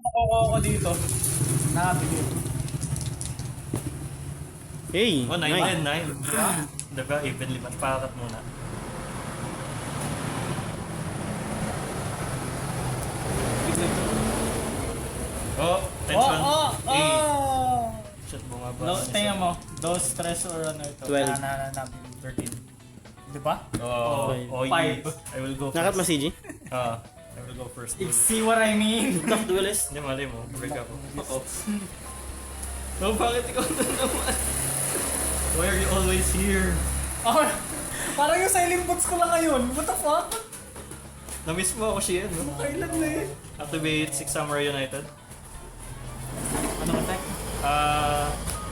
Nakukuha ko dito. Nakabili. Hey! Oh, 9 din, 9. Diba, evenly match. Pakat muna. Oh, tension. Shit, bumaba. No, tingnan mo. Those stress or ano ito. 12. Na 13. Di ba? Oh, Okay. oh, Five. I will go Nakat first. mo, CG? I will go first. See what I mean? Top duelist? Hindi, mali mo. Break ako. Oo. No, bakit ikaw na naman? Why are you always here? Oh, parang yung silent boots ko lang ngayon. What the fuck? Na-miss mo ako siya, no? Kailan na eh. Activate 6 Samurai United. Anong attack?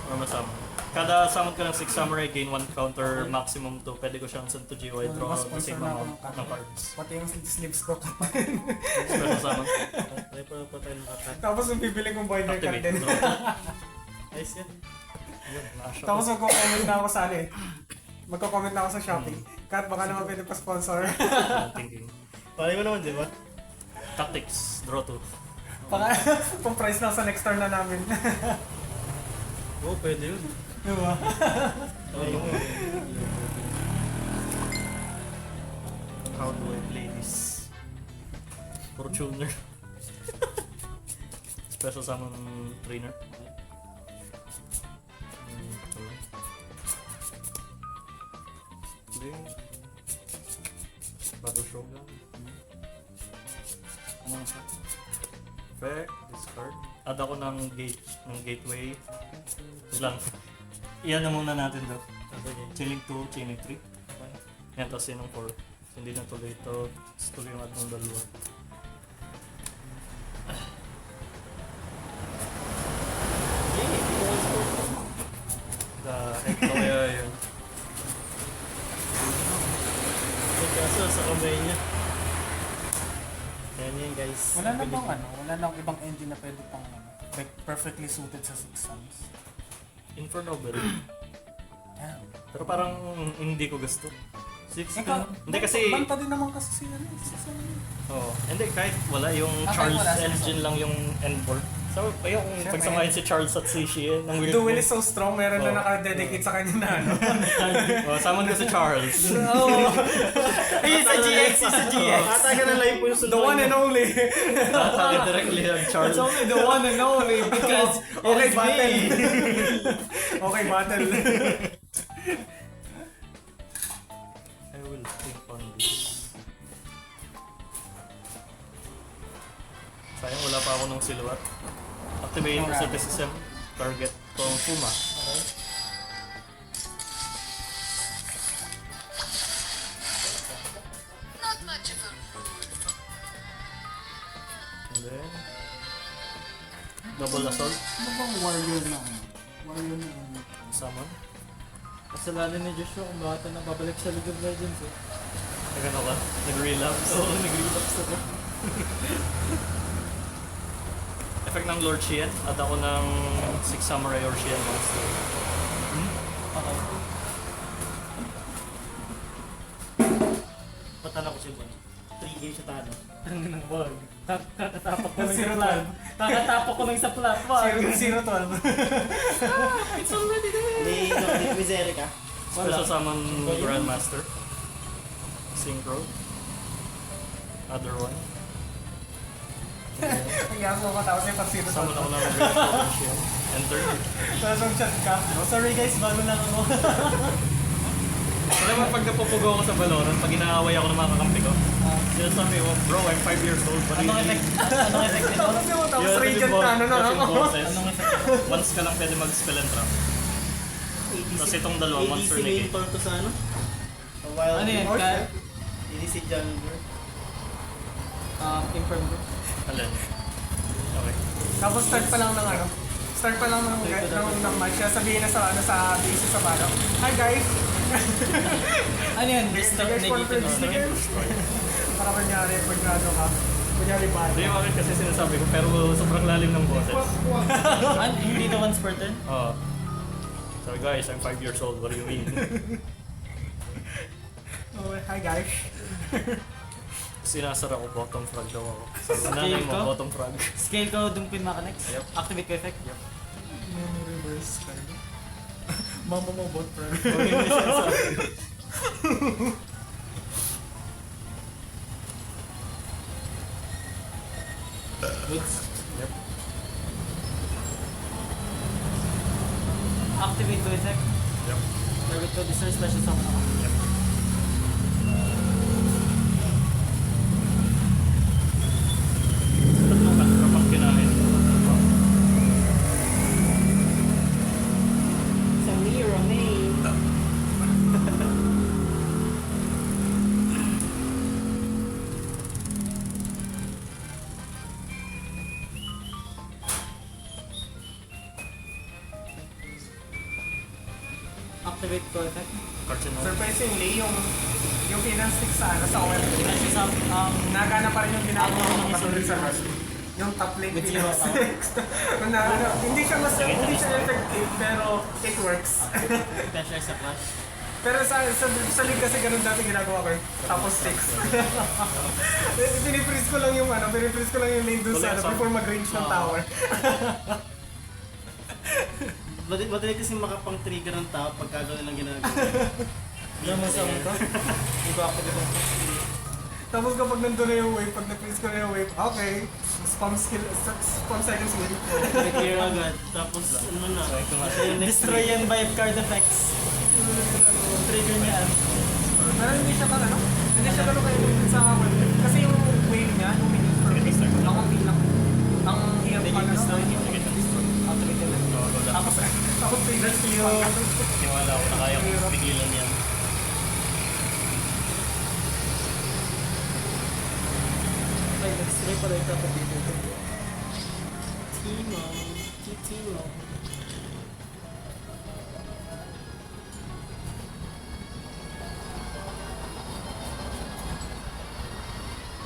Normal summon. Kada summon ka ng 6 Samurai, gain 1 counter, maximum 2. Pwede ko siyang send to GY, draw Mas the same sponsor na ako amount ng cards. Pati yung sleeves ko. Special summon. Try pa tayo ng attack. Tapos yung bibili kong voider card Activate. din. Draw. Ayos yan. Yun, na-shock Tapos ako. magko-comment na ako sa ano eh. Magko-comment na ako sa Shopee. Kat baka naman pwede pa sponsor. I'm thinking. Palay mo naman, di ba? Tactics, draw 2. Baka kung price na sa next turn na namin. Oo, pwede yun. Diba? Ayun mo. How do I play this? Fortuner. Special summon trainer. Blink. Battle Shogun. Effect, discard. Add ako ng gateway. Wait lang. Iyan na muna natin daw. Chilling 2, chaining 3. Yan, tapos yun ang 4. Hindi na tuloy ito. Tapos tuloy yung add ng dalawa. Ito kaya yun. May kaso sa kamay niya. Yan yan, guys. Wala na bang ano? Wala na ibang engine na pwede pang ano, like perfectly suited sa 6 suns. Inferno Bell. Damn. Pero parang hindi ko gusto. 6 Ikaw, Hindi kasi... banta din naman kasi si ano, 6 suns. Oo. Hindi, kahit wala yung Ah, kahit Charles wala, sige, engine lang yung endboard. So, ayun kung Siyempre. pagsamahin si Charles at si Shien. Ang weird Duel mo. is so strong, meron na Oh. naka-dedicate sa kanya na ano. Oh, summon ko si Charles. Oo. Ayun sa GX, sa GX. Ata ka na live po yung The sunduin one and only. Tatawid directly ang Charles. It's only the one and only because okay, is battle. me. Okay, battle. I will think on this. Sayang wala pa ako ng silhouette. Activate No asceticism. Target kong Fuma. Not much of a mood. And then... Double assault. Ano bang warrior na ano? Warrior na ano? Summon. Kasalanan ni Joshua kung bakit na babalik sa League of Legends eh. Nagano ka? Nag-relapse? Oo, nag-relapse ako. Effect ng Lord Shien. Add ako ng 6 Samurai or Shien monster. Okay. Patalo ko si Bon. 3 games sa talo. Ang nang bag. Kakatapok ko ng Zero isa plat. Kakatapok ko ng isa plat. Wag. 0-12. It's already there. May Wizere ka? Special summon Grandmaster. Synchro. Other one. Ang yaso ko tapos yung pag-0-12. Summon ako ng Great Shien. Enter. Tapos ang chat ka. Sorry guys, bago lang ako. Alam mo, pag napupugo ako sa Valorant, pag inaaway ako ng mga kakampi ko, sinasabi ko, bro, I'm 5 years old, but Anong effect? Anong effect nito? Tapos yung tapos radiant na ano na yung ako. bosses, Anong effect? once ka lang pwede mag-spell and trap. Tapos itong dalawa, monster ADC negate. mentor to sa ano? Sa Wild Ano yan? Horse, Ka- eh? ADC Jungler. Confirm ko. Alin? Okay. Tapos start pa lang ng ano. Start pa lang ng match. Sabihin na sa ano sa base sa balo. Hi guys! Ano yan? Best of Guys, negative. conference. Para kunyari, pag ano ka. Kunyari ba? Hindi yung akin kasi sinasabi ko, pero sobrang lalim ng boses. Hindi to once per turn? Oo. So guys, I'm 5 years old, what do you mean? Oh, hi guys. Kasi sinasara ko, bottom frag daw ako. So, nanay Scale ko? mo, bottom frag. Scale ko, Dumpin Mechanics. Yep. Activate ko effect. Yep. Yung reverse card. Mama mo bot, bro. Goods. Yep. Activate ko effect. Yep. Target ko, destroy special summon ako. Yep. Tatlong kapag kinahin. Samira May. Activate ko effect. Cards and all. Surprisingly, yung pinastik sa ano, sa OM, Special summon. nagana pa rin yung ginagawa Ano ko yung patuloy sa isa? rush. Yung top lane With zero pinastik. Na, ano, hindi siya effective, pero it works. Special sa clash. Pero sa league kasi ganun dati ginagawa ko eh. Tapos 6. Piniprease ko lang yung ano, piniprease ko lang yung lane dun sa ano, before mag-range ng tower. Madali kasi makapang-trigger ng tao pagka gano'n lang ginagawa. Yung mo sa ito? Iba ako dito. Tapos kapag nandun na yung wave, pag na-freeze ko na yung wave, okay, spam second skill. Clear agad. Tapos ano na. Destroy yan by card effects. Trigger niya. Pero hindi siya ka ano? Hindi siya gano'n kayo sa wave. Kasi yung wave niya, yung minions per wave, ang konti lang. Ang hirap pa na destroy. Automated na. Tapos figures yung... Tiwala ko na kaya kong pigilan yan. Ay, nag-stray pala yung kapag dito. Timo. Timo.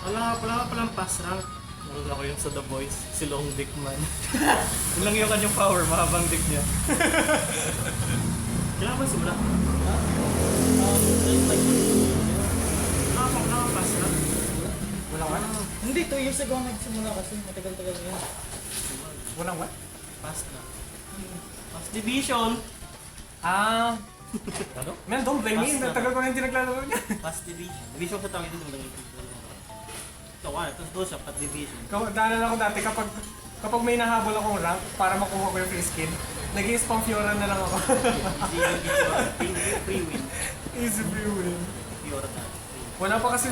Wala ka palang pass rank. Nalala ko yung sa The Boys, si Long Dick Man. Yun lang yung kanyang power, mahabang dick niya. Kailangan ba simula? Ha? Wala ka pass rank. Walang what? Hindi, 2 years ago nagsimula kasi matagal-tagal na yun. Walang what? Pass na. Pass division. Ah... Ano? Man, don't blame me. Basta. Tagal ko na hindi naglalaro niya. Pass division. Division sa tawag dito ng ito, ito doon siya, pat division. Naalala ko dati kapag may nahabol akong rank para makuha ko yung free skin, nag-i-spam Fiora na lang ako. Free win. Easy free win. Fiora na. Wala pa kasi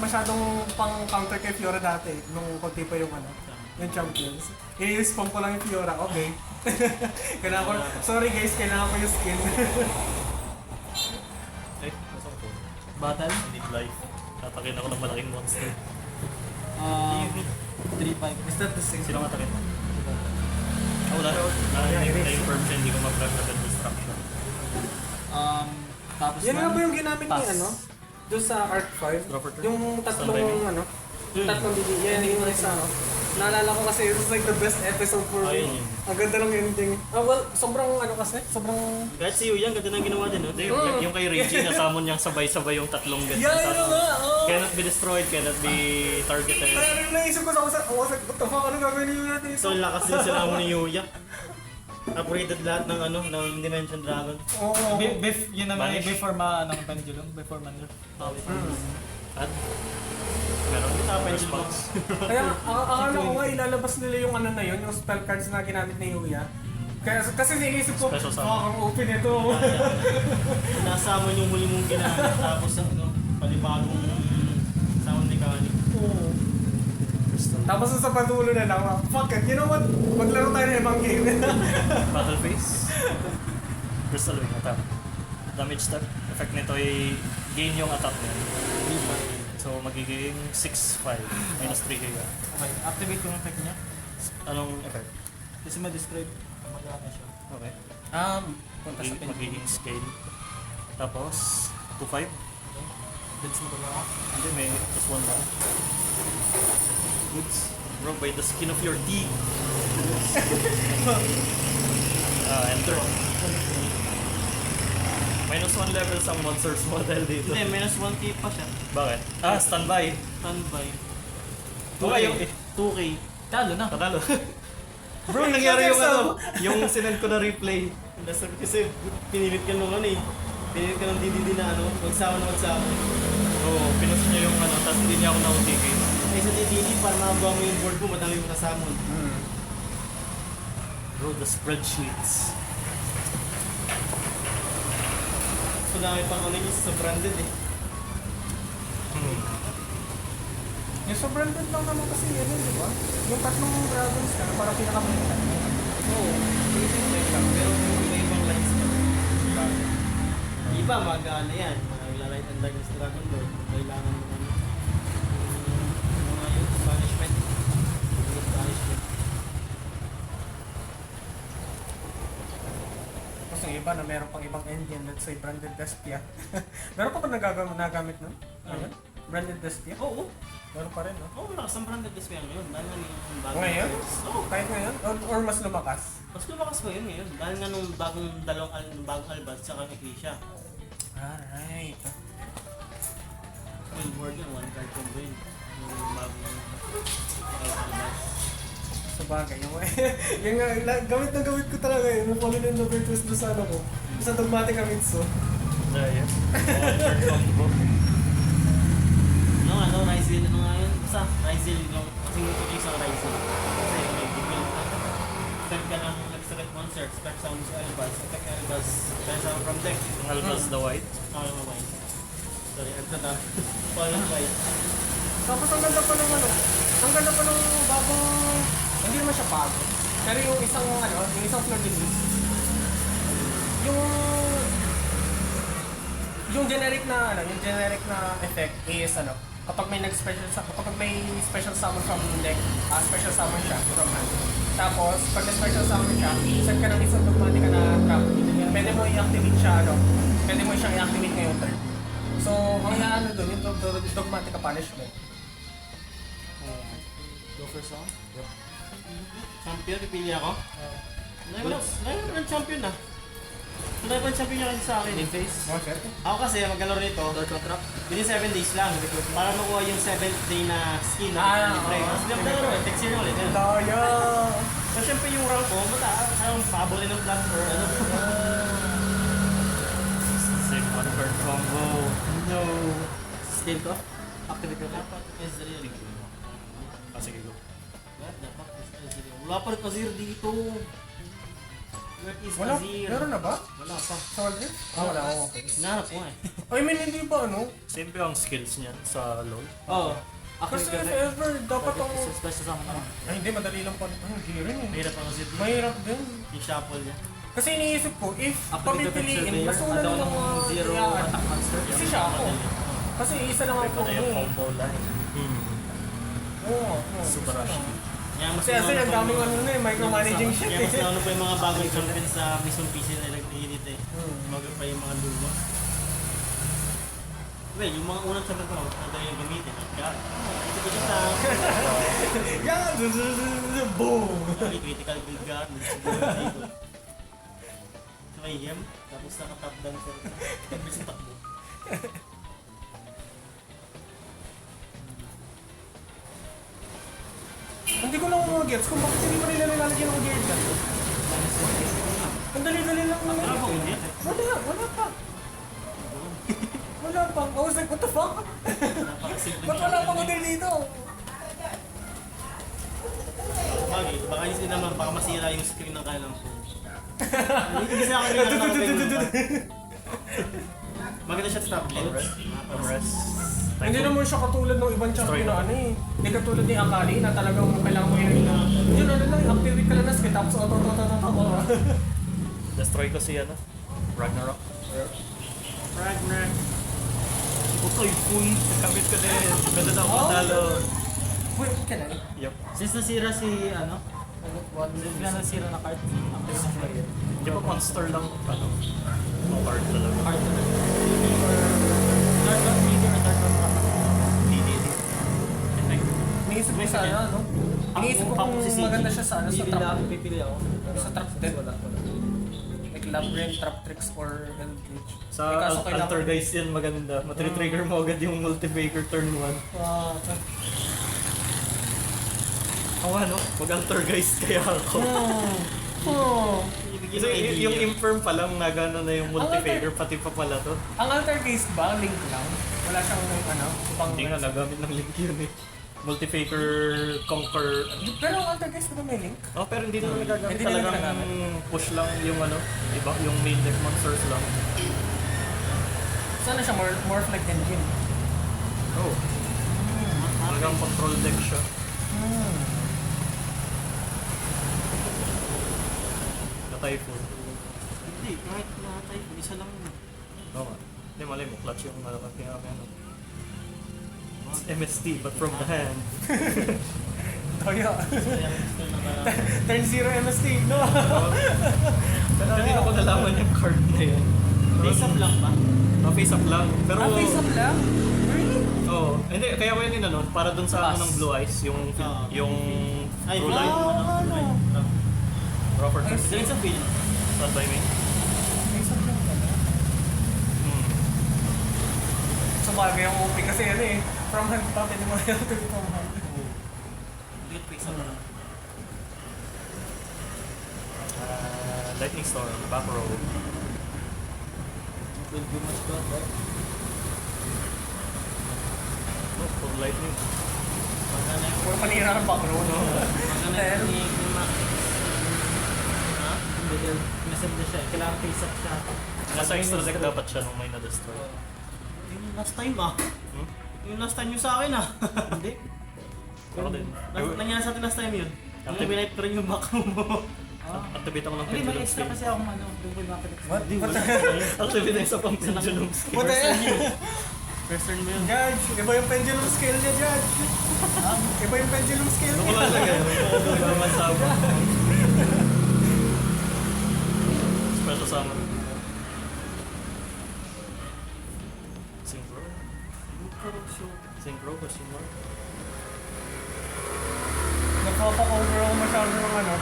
masyadong pang counter kay Fiora dati nung konti pa yung ano, yung champions. I-spam ko lang yung Fiora, okay. Kailangan ko, sorry guys, kailangan ko yung skin. Eh, nasaan ko? Battle? I need life. Tatakin ako ng malaking monster. 3-5. Is that the same? Sino matakin? Ah, wala. Na-inform siya, hindi ko mag-grab agad destruction. Tapos Yan nga ba yung ginamit ni pass. ano? Doon sa Arc 5? Dropper turn? Yung Stand by tatlong me? ano? Tatlong BB. Yan yung isa ano? Naalala ko kasi it was like the best episode for me. Ayun yun. Ang ganda ng ending. Ah, well, sobrang ano kasi? Sobrang... Kahit si Yuyan, ganda na ginawa din, no? Hindi, yung kay Reggie, nasamon niyang sabay-sabay yung tatlong ganyan. Yeah, yun nga! Oh! Cannot be destroyed, cannot be targeted. Kaya nung naisip ko sa I was like, what the fuck? Ano gagawin niyo natin ito? So, lakas din sila mo ni Yuya. Upgraded lahat ng ano, ng Dimension Dragon. Oo. Yun naman Banish. before pendulum, before manner. At meron din Pendulum. response. Kaya akala ko nga ilalabas nila yung ano na yun, yung spell cards na ginamit ni Yuya. Kaya kasi sinisip ko, Special summon. ang open ito. Nasama yung huli mong ginamit, tapos ano, palibagong sound mechanic. Oo. Tapos sa patulo na lang, fuck it, you know what? Maglaro tayo ng ibang game. Battle phase. Crystal Wing attack. Damage step. Effect nito ay gain yung attack niya. So magiging 6-5. Minus 3 kayo. Okay, activate yung effect niya. Anong effect? Kasi ma-describe. Mag-ano siya. Okay. Punta sa pendulum. Magiging scale. Tapos 2-5. Dance mo ba ako? Hindi, may plus 1 ba? Goods. Bro, by the skin of your teeth. Enter. Minus 1 levels ang monsters mo dahil dito. Hindi, minus 1k pa siya. Bakit? Ah, standby. Standby. 2K. 2k. Talo na. Patalo. Bro, nangyari yung ano, yung sinend ko na replay. Kasi pinilit ka nung ano eh. Pinilit ka ng DDD na ano, magsama na magsama. Oo, pinost niya yung ano, tapos hindi niya ako na-OTK. Eh sa DDD, para makabuha mo yung board mo, madami mo kasama. Bro, the spreadsheets. So dami pang ano yung sa branded eh. Yung sobrang good lang naman kasi yun, di ba? Yung tatlong dragons ka na parang pinaka-main. Oo, pwede lang. Pero may ibang lines ka. Iba, mag-ano yan. Mag-light and darkness Dragon Lord. Kailangan mo mga yung banishment. Yung banishment. Tapos yung iba na meron pang ibang engine, let's say branded Despia. Meron pa ba nagamit nun? Ayun? Branded Despia? Oo. Meron pa rin, no? Oo, lakas ang branded display ngayon. Dahil nga yung bagong Ngayon? players. Oo. Kahit ngayon? Or mas lumakas? Mas lumakas pa yun ngayon. Dahil nga nung bagong albas tsaka Ecclesia. Alright. Billboard yun, one card combo yun. Yung bagong albas. Sa bagay, yung gamit na gamit ko talaga yun. Yung Fallen in the Virtuous doon sa ano ko. Sa Dogmatic Amitsu. Yes. Monster combo. Ano, Ryzel, ano nga yun? Basta, Ryzel yung, kasi yung ito isang Ryzel. Kasi may bibili ka. Spend ka ng select monster, spend sound sa Albaz, effect Albaz, spend sound from deck. Yung Albus the White. Yung white. Sorry, I'm not na. Fallen white. Tapos ang ganda pa ng ano, ang ganda pa ng bagong, hindi naman siya bago. Pero yung isang ano, yung isang floor disease, yung generic na ano, yung generic na effect is ano, kapag may kapag may special summon from deck, special summon siya from hand. Tapos, pag na-special summon siya, set ka ng isang dogmatic na trap. Pwede mo i-activate siya, ano, pwede mo siyang i-activate ngayong turn. So, ang naano doon, yung dogmatic punishment. Go for song? Yep. Champion, pipili ako? Ngayon ng champion na. Wala ba champion niya kasi sa akin? In face? Oh, shit. Ako kasi, magkalaro nito. Dark contract? Within 7 days lang. Para makuha yung 7th day na skin na libre. Tapos di ako nalaro, text yun ulit. Yun. Daya! So syempre yung rank ko, mataas. Parang pabulin ng plan or ano. Sick one card combo. No. Skill ko? Activate ko. Dapat is really good. Ah, sige, go. Dapat is really good. Wala pa rin Azir dito. Where is Wala? Azir? Meron na ba? Wala pa. Solid? Wala. Oh, okay. Hinahanap ko nga eh. I mean, hindi ba ano? Simple ang skills niya sa LoL. Oo. Kasi if ever, dapat ang... Special sa mga. Ay, hindi, madali lang pa. Ay, hindi rin eh. Mahirap ang Azir. Mahirap din. Yung shuffle niya. Kasi iniisip ko, if Activate papipiliin, the mas una Daw lang ng mga zero iyaan. attack monster. Kasi siya ako. Kasi isa lang Ito ako na yung eh. combo line. Oo. Super rush. Kaya mas Kasi ang daming ano na eh, micromanaging shit Kaya mas eh. nauna pa yung mga bagong champion sa mismong PC na nag-init eh. Bago pa yung mga luma. Well, yung mga unang champion ko, ano yung gamitin? God. Ito ko siya sa Yan! Boom! critical build god. May yam, tapos naka-top down sa tapos sa takbo. Hindi ko lang mga gets kung bakit hindi pa nila nilalagyan ng gear dyan. Ang dali-dali lang naman. Wala pa ulit. Wala pa. Wala pa. I was like, what the fuck? Napakasimple. Ba't wala pang model dito? Bagay, baka yun naman, baka masira yung screen ng kanilang phone. Hindi sa akin yung nakapagod. Maganda siya sa tablet. Unrest. Hindi naman siya katulad ng ibang champion na ano eh. Hindi katulad ni Akali na talagang kailangan mo yun na. Yun ano lang, activate ka lang na skin tapos auto. Destroy ko si ano? Ragnarok. Ragnar. Utoy, full. Nakamit ko din. Ganda na ako talo. Wait, can I? Yup. Since nasira si ano? Bigla nasira na card. Di ba monster lang ano? Card talaga. Card na. Third one, leader or third one rock? DDD. Iniisip ko sa ano, no? Iniisip ko kung maganda siya sa ano, sa trap. Pipili ako. Sa trap dead. Like labyrinth, trap tricks, or eldritch. Sa Eh, kaso kailangan- Alter Guys yan maganda. Matri-trigger mo agad yung Multifaker turn 1. Ah, Ako ano, mag-Alter Guys kaya ako. Ibigay Kasi ng idea. yung Infirm pa lang nagano na yung Multifaker, pati pa pala to. ang altercase ba, link lang? Wala siyang ano, ibang Hindi nga nagamit ng link yun eh. Multifaker Conquer. Pero ang altercase ba may link? Oh, pero hindi naman nagagamit. Hindi nila Talagang ginagamit. push lang yung ano, iba, yung main deck monsters lang. Sana siya more like engine? Oh. Talagang control deck siya. Na Typhoon. Hindi, kahit natatay, isa lang. Oo nga. Hindi malay mo, clutch yung malaki ano. It's MST, but from the hand. Toyo. Kaya gusto na Turn 0 MST, no? Pero hindi ko nalaman yung card na yun. Face up lang ba? Face up lang. Pero, Face up lang? Really? Oo. Hindi, kaya ko yun ano, para dun sa ano ng Blue Eyes, yung, yung Ay, Blue blue Light. light. Proper Ay, turn. Diretso sa field. Stand by me. Face up lang pala. Hmm. So bagay ang OP kasi ano eh. From hand pa, pwede mo yung tuloy from hand. Hindi ko face up lang. Lightning Storm, back row. Will be much better. Oh, full lightning. Magkano yung... Puro panira ng back row, no? Magkano yung Max? Ha? Hindi din. Nasend na siya. Kailangan face up siya. Nasa extra deck dapat siya nung may na-destroy. Yung last time ah. Hmm? Yung last time yung sa akin ah. Hindi. Ako din. Nangyari sa atin last time yun. Yung Active- binipe ko rin yung back mo. Activate ako ng Hindi, may pendulum extra skill. kasi akong ano. Yung may makalit. What? Activate na isa pang pendulum skill. What the First turn mo yun. Judge, iba yung pendulum scale niya, Judge. Iba yung pendulum scale Ano ko niya. lang lang eh. Normal sama. Special summon. Synchro? Synchro? Question mark? Nagpapa-cover ako masyado ng ano,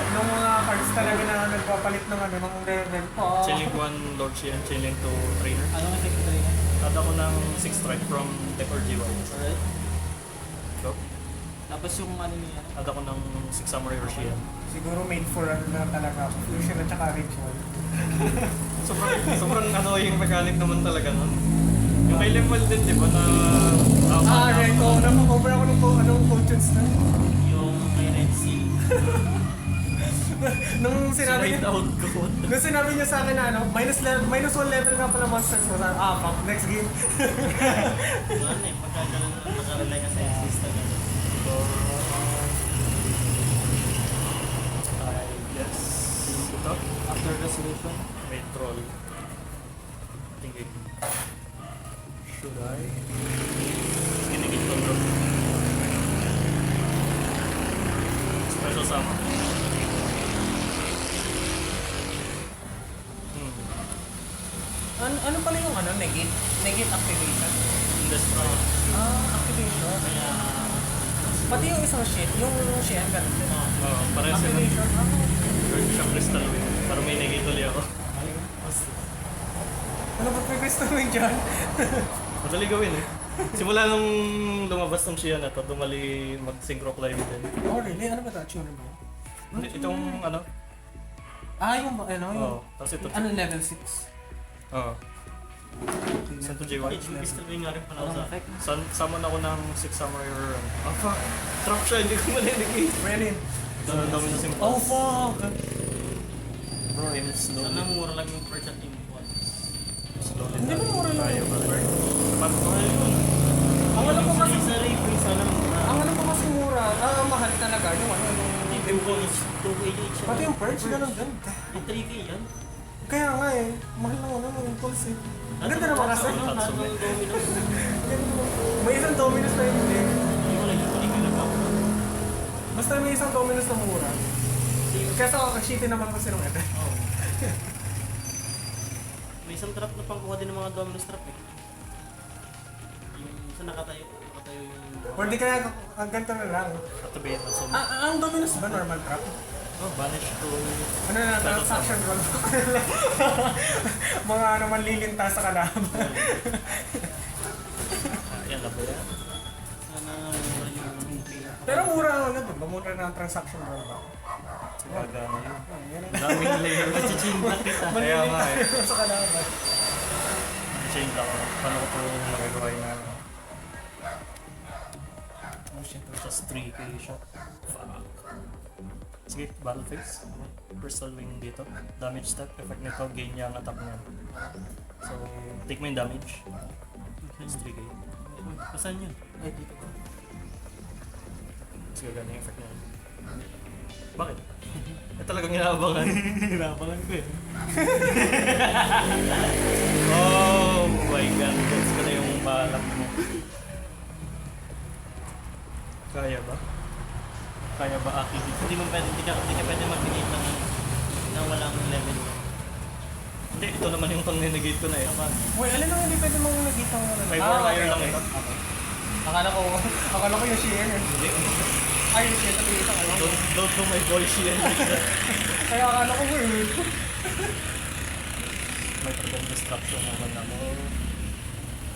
ng mga cards talaga na nagpapalit ng ano, ng level. Chaining 1 Lord Shian, chaining 2 Trainer. Ano nga take tayo? Add ako ng 6 strike from deck or GY. Alright. Go. Tapos yung ano niya. Add ako ng 6 Samurai or Shian. Siguro made for ano na talaga, fusion at saka ritual. Sobrang ano yung mechanic naman talaga nun. Yung kay Lemuel din, di ba, na... Right. Oo, napakover ako ng anong coaches na. Yung may Red Sea. Nung sinabi Straight niya, out ko. nung sinabi niya sa akin na ano, minus 1 level nga pala monsters ko. Fuck, next game. Ano eh, pagkakaroon na nakarelay ka sa system. I guess... Ito? After resolution. May troll. Thinking. Should I? Kinigit ko bro. Special summon. Ano pala yung ano, negate activation? Destroy. Activation. Kaya... Pati yung isang shit, yung shit, ganun din. Oo, parang sila. Activation, Earth Shock Crystal Wing. Para may negate ulit ako. Ano ba may crystal wing dyan? Madali gawin eh. Simula nung lumabas ng Shian na to, dumali mag-synchro climb din. Oh really? Ano ba ito? Tune ba? Itong ano? Yung ano, yung... Oo. Tapos ito. Ano level 6? Oo. Saan to JY? Pistol wing nga rin pala ako sa... Summon ako ng 6 Samurai or ano. Ah fuck! Trap siya, hindi ko maniligay. Really? Dami na simple. Oh fuck! Bro, I'm slowly. Sana mura lang yung percent team points. Slowly. Hindi ba mura lang tayo yung pa rin. bird? Paano ko yun? Ang alam ko kasi... Sa rating sana mura. Ang alam ko kasi mura, mahal talaga yung ano, yung... Yung bonus, 2K each. Pati yung perch, ganun din. Yung 3K yan. Kaya nga eh, mahal ng ano, yung impulse eh. Ang ganda naman kasi. Ano, lahat ng Dominos. May isang Dominus na yun eh. Hindi ko lang yung particular pa. Basta may isang Dominus na mura. Kesa shitty naman kasi nung ito. Oo. May isang trap na pangkuha din ng mga Dominos trap eh. Yung sa nakatayo yung... Or di kaya ang ganito na lang. Katabihin na summon. Ang Dominus ba normal trap? Oh, banish to... Ano na, transaction roll. Mga ano, manlilintas sa kalaban. Yan na ba yan? Sana mura yung pay. Pero mura ano dun, mura na ang transaction roll ba? Gagana yun. Yan ang Daming layer. Chichimbat kita. Kaya nga eh. sa kalaban. Change ako. Paano ko ito nagagawa na... Oh shit. Just 3k shot. Fuck. Sige, battle phase. Crystal wing dito. Damage step. Effect nito, gain niya ang attack niya. So, take mo yung damage. It's 3k. Saan yun? Ay, dito. Sige, gano'n yung effect niya. Bakit? Eh talagang inaabangan. Hirapan ko eh. Oh my god, gets ko na yung balak mo. Kaya ba? Kaya ba Aki? Hindi mo pwede, hindi ka pwede magbigay ng walang level. Hindi, ito naman yung pang-negate ko na eh. Uy, alin ang hindi pwede mong nakita ng ano? May more higher lang okay. ito. Akala ko yung CN eh. Hindi. Ay, yung CN sabi ito kayo. Don't know my boy shield. Kaya akala ko eh. May prevent destruction naman ako.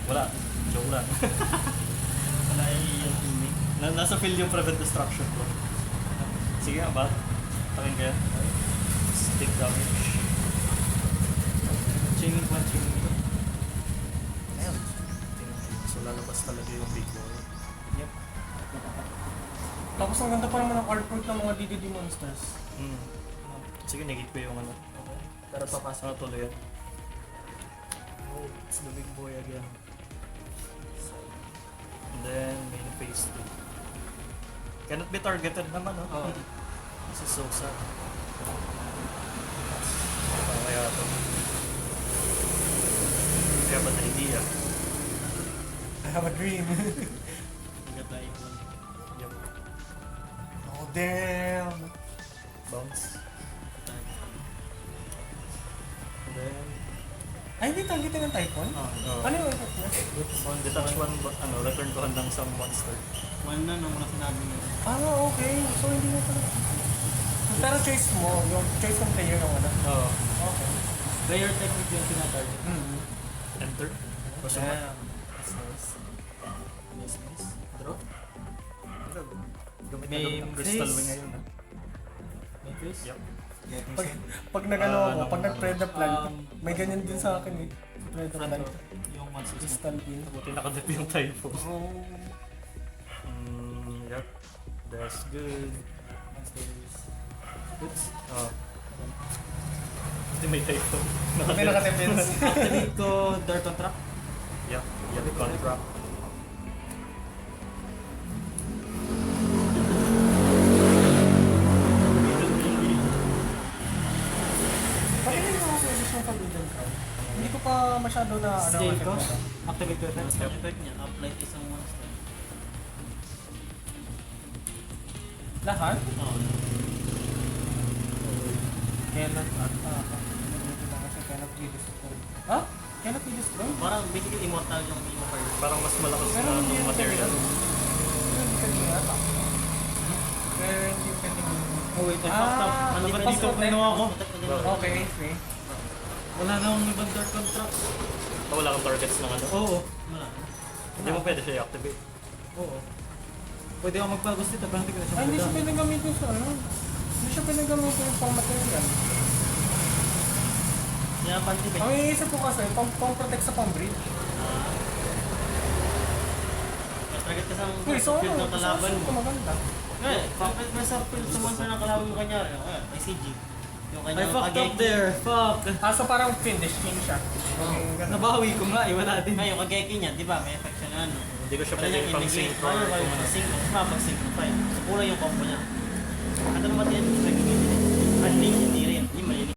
Wala. Joke lang. Wala yung teammate. Nasa field yung prevent destruction ko. Sige nga ba? Takin kaya. Stick damage. Chaining 1, chaining 2. Ayan. So lalabas talaga yung big boy. Yep. Tapos ang ganda pa naman ng artwork ng mga DDD monsters. Hmm. Sige, negate ko yung ano. Pero papasok. Ano tuloy yan? Oh, it's the big boy again. And then, main phase 2. Cannot be targeted naman, no? Oo. This is so sad. Kaya ito. Kaya ba na idea? I have a dream. Hindi tayo yun. Yup. Oh, damn. Bounce. And then, Ay, hindi targetin ng Typhon? oh, Ano yung effect niya? on detach one, return to handang some monster. One na nung sinabi niya. Ah, okay. So, hindi na pala. Pero choice mo, yung choice ng player ng ano. Oo. Okay. Player technique yung tinatarget. Mm-hmm. Enter. Question mark. Damn. That's nice. Nice, nice. Draw. Gamit na May gamit ng crystal face. wing ngayon, ha? May face? Yup. Pag nagano ako, ano, pag nag-Preda plant, may ganyan din sa akin eh. Preda Front plant. row. Yung one system. Crystal pin. Buti nakadip yung typo. Oh. Yup. That's good. Monsters. Oops. Oh. Hindi may typo. May naka-defense. Activate ko Dirt on Trap. Yup. Yup. Contract. Bakit hindi mo ako pwede yung Forbidden Crown? Hindi ko pa masyado na ano Save effect ko. nito. Activate ko effect. Yep. Ang effect niya, apply isang monster. Lahat? Oo. Cannot cannot be destroyed. Ha? Cannot be destroyed? Parang basically immortal yung Emo card. Parang mas malakas Pero na hindi ng material. Hindi pwede nga ata. Pero hindi pwede nga. Oh wait, I Ah, fucked up. Ano ba pas dito protect. ginawa ko? Okay, okay. Wala na akong ibang Dirt contract. Oh, wala kang targets ng ano. Oo. Wala. Hindi mo pwede siya i-activate. Oo. Pwede ako magpagos dito, pero hindi ko na siya Ay, hindi siya maganda. pwede gamitin sa ano. Hindi siya pwede gamitin yung pang material. Kaya panty ba? Ang iisip ko kasi, pang protect sa pang-breed. Target ka sa Uy, so field ano? ng kalaban Ito mo. maganda. Eh, kapit mo sa field sa monster ng kalaban mo kanyari. Ayan, may CG. Yung I kanyang fucked up Kageki. there. Fuck. Ah, so parang finish king siya. Okay, ganun. Nabawi ko nga. Iwan natin. Ay, yung Kageki niya, di ba? May effect siya na ano. Hindi ko siya Ano pwede yung pang i-negate? synchro Ano or ba kung yung ano. synchro? Mas mapag-synchro. So, kulang yung combo niya. Ano naman yan? Unlink, hindi